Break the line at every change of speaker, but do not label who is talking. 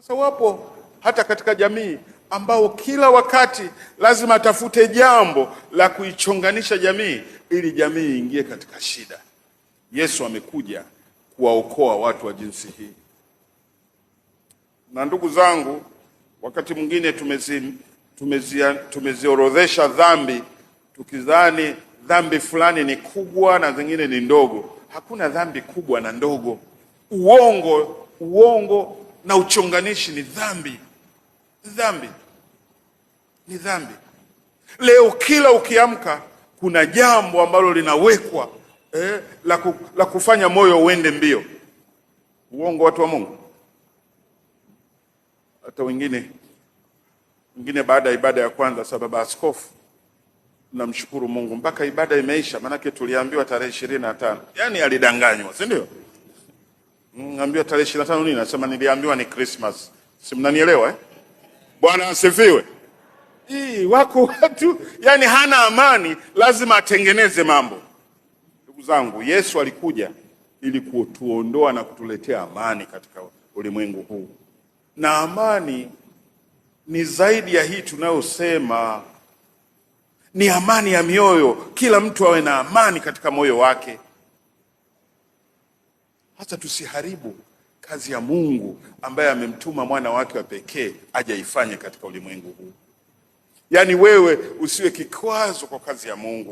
Sasa wapo hata katika jamii ambao kila wakati lazima atafute jambo la kuichonganisha jamii ili jamii iingie katika shida. Yesu amekuja kuwaokoa watu wa jinsi hii. Na ndugu zangu, wakati mwingine tumeziorodhesha dhambi tukidhani dhambi fulani ni kubwa na zingine ni ndogo. Hakuna dhambi kubwa na ndogo. Uongo na uchonganishi ni dhambi. Ni dhambi. Leo kila ukiamka kuna jambo ambalo linawekwa la kufanya moyo uende mbio. Uongo, watu wa Mungu. Hata wengine baada ya ibada ya kwanza, sababu askofu, namshukuru Mungu mpaka ibada imeisha, manake tuliambiwa tarehe 25. Yaani alidanganywa, si ndio? Ambiwa tarehe 25 nini? Nasema niliambiwa ni Christmas. Si mnanielewa Bwana asifiwe. Wako watu yani hana amani, lazima atengeneze mambo. Ndugu zangu, Yesu alikuja ili kutuondoa na kutuletea amani katika ulimwengu huu. Na amani ni zaidi ya hii tunayosema. Ni amani ya mioyo. Kila mtu awe na amani katika moyo wake. Hata tusiharibu kazi ya Mungu ambaye amemtuma mwana wake wa pekee aje aifanye katika ulimwengu huu. Yaani wewe usiwe kikwazo kwa kazi ya Mungu.